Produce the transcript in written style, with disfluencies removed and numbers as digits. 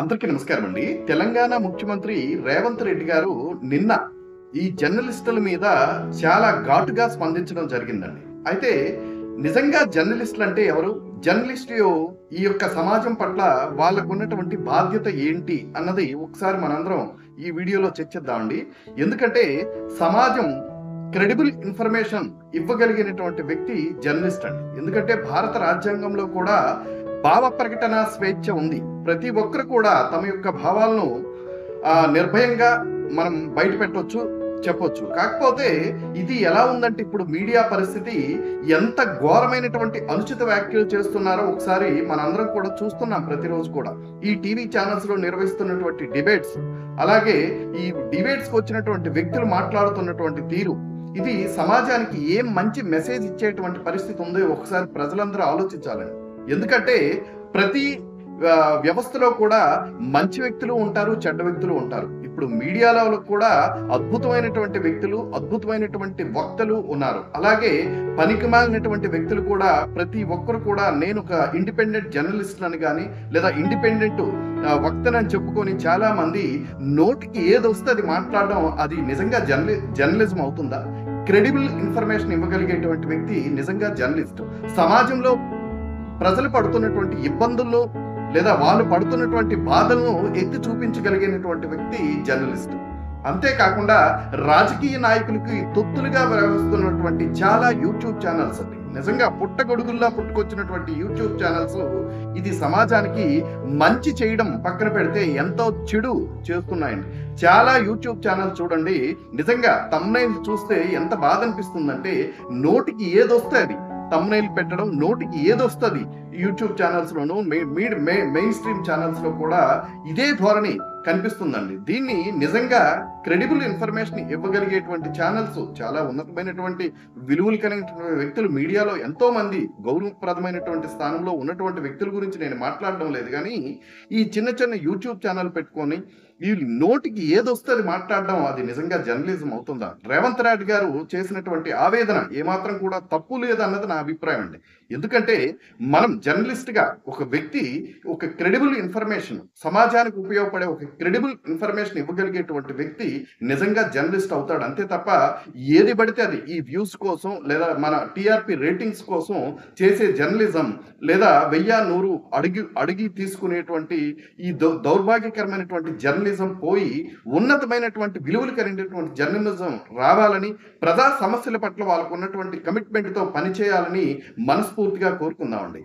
అందరికీ నమస్కారం అండి. తెలంగాణ ముఖ్యమంత్రి రేవంత్ రెడ్డి గారు నిన్న ఈ జర్నలిస్టుల మీద చాలా ఘాటుగా స్పందించడం జరిగిందండి. అయితే నిజంగా జర్నలిస్టులు అంటే ఎవరు? జర్నలిస్టు ఈ యొక్క సమాజం పట్ల వాళ్ళకున్నటువంటి బాధ్యత ఏంటి అన్నది ఒకసారి మనందరం ఈ వీడియోలో చర్చిద్దామండి. ఎందుకంటే సమాజం క్రెడిబుల్ ఇన్ఫర్మేషన్ ఇవ్వగలిగినటువంటి వ్యక్తి జర్నలిస్ట్ అండి. ఎందుకంటే భారత రాజ్యాంగంలో కూడా భావ ప్రకటన స్వేచ్ఛ ఉంది. ప్రతి ఒక్కరు కూడా తమ యొక్క భావాలను నిర్భయంగా మనం బయట పెట్టొచ్చు, చెప్పొచ్చు. కాకపోతే ఇది ఎలా ఉందంటే ఇప్పుడు మీడియా పరిస్థితి ఎంత ఘోరమైనటువంటి అనుచిత వ్యాఖ్యలు చేస్తున్నారో ఒకసారి మనందరం కూడా చూస్తున్నాం ప్రతిరోజు కూడా. ఈ టీవీ ఛానల్స్ లో నిర్వహిస్తున్నటువంటి డిబేట్స్, అలాగే ఈ డిబేట్స్కి వచ్చినటువంటి వ్యక్తులు మాట్లాడుతున్నటువంటి తీరు, ఇది సమాజానికి ఏం మంచి మెసేజ్ ఇచ్చేటువంటి పరిస్థితి ఉందో ఒకసారి ప్రజలందరూ ఆలోచించాలండి. ఎందుకంటే ప్రతి వ్యవస్థలో కూడా మంచి వ్యక్తులు ఉంటారు, చెడ్డ వ్యక్తులు ఉంటారు. ఇప్పుడు మీడియాలో కూడా అద్భుతమైనటువంటి వ్యక్తులు, అద్భుతమైనటువంటి వక్తలు ఉన్నారు. అలాగే పనికిమాలినటువంటి వ్యక్తులు కూడా ప్రతి ఒక్కరు కూడా నేను ఒక ఇండిపెండెంట్ జర్నలిస్ట్ అని కానీ లేదా ఇండిపెండెంట్ వక్తనని చెప్పుకొని చాలా మంది నోటికి ఏది వస్తే అది మాట్లాడడం, అది నిజంగా జర్నలిజం అవుతుందా? క్రెడిబుల్ ఇన్ఫర్మేషన్ ఇవ్వగలిగేటువంటి వ్యక్తి నిజంగా జర్నలిస్ట్. సమాజంలో ప్రజలు పడుతున్నటువంటి ఇబ్బందుల్లో లేదా వాళ్ళు పడుతున్నటువంటి బాధలను ఎత్తి చూపించగలిగినటువంటి వ్యక్తి జర్నలిస్ట్. అంతేకాకుండా రాజకీయ నాయకులకి తొత్తులుగా వ్యవహరిస్తున్నటువంటి చాలా యూట్యూబ్ ఛానల్స్ అండి. నిజంగా పుట్టగొడుగుల్లా పుట్టుకొచ్చినటువంటి యూట్యూబ్ ఛానల్స్ ఇది సమాజానికి మంచి చేయడం పక్కన పెడితే ఎంతో చెడు చేస్తున్నాయండి. చాలా యూట్యూబ్ ఛానల్స్ చూడండి, నిజంగా తమ్నైల్ చూస్తే ఎంత బాధ అనిపిస్తుందంటే నోటికి ఏదొస్తే అది తమ్నైల్ పెట్టడం, నోటికి ఏదొస్తుంది. యూట్యూబ్ ఛానల్స్ లోను మెయిన్ స్ట్రీమ్ ఛానల్స్ లో కూడా ఇదే ధోరణి కనిపిస్తుందండి. దీన్ని నిజంగా క్రెడిబుల్ ఇన్ఫర్మేషన్ ఇవ్వగలిగేటువంటి ఛానల్స్, చాలా ఉన్నతమైనటువంటి విలువలు కలిగినటువంటి వ్యక్తులు మీడియాలో ఎంతో మంది గౌరవప్రదమైనటువంటి స్థానంలో ఉన్నటువంటి వ్యక్తుల గురించి నేను మాట్లాడడం లేదు. కానీ ఈ చిన్న చిన్న యూట్యూబ్ ఛానల్ పెట్టుకొని వీళ్ళు నోటికి ఏదొస్తే అది మాట్లాడడం, అది నిజంగా జర్నలిజం అవుతుందా? రేవంత్ రెడ్డి గారు చేసినటువంటి ఆవేదన ఏమాత్రం కూడా తప్పు లేదన్నది నా అభిప్రాయం అండి. ఎందుకంటే మనం జర్నలిస్ట్ గా ఒక వ్యక్తి ఒక క్రెడిబుల్ ఇన్ఫర్మేషన్, సమాజానికి ఉపయోగపడే ఒక క్రెడిబుల్ ఇన్ఫర్మేషన్ ఇవ్వగలిగేటువంటి వ్యక్తి నిజంగా జర్నలిస్ట్ అవుతాడు. అంతే తప్ప ఏది పడితే అది ఈ వ్యూస్ కోసం లేదా మన టీఆర్పీ రేటింగ్స్ కోసం చేసే జర్నలిజం, లేదా 1000-100 అడిగి తీసుకునేటువంటి ఈ దౌర్భాగ్యకరమైనటువంటి జర్నలిజం పోయి ఉన్నతమైనటువంటి విలువలు కలిగినటువంటి జర్నలిజం రావాలని, ప్రజా సమస్యల పట్ల వాళ్ళకు ఉన్నటువంటి కమిట్మెంట్ తో పనిచేయాలని మనస్ఫూర్తిగా కోరుకుందామండి.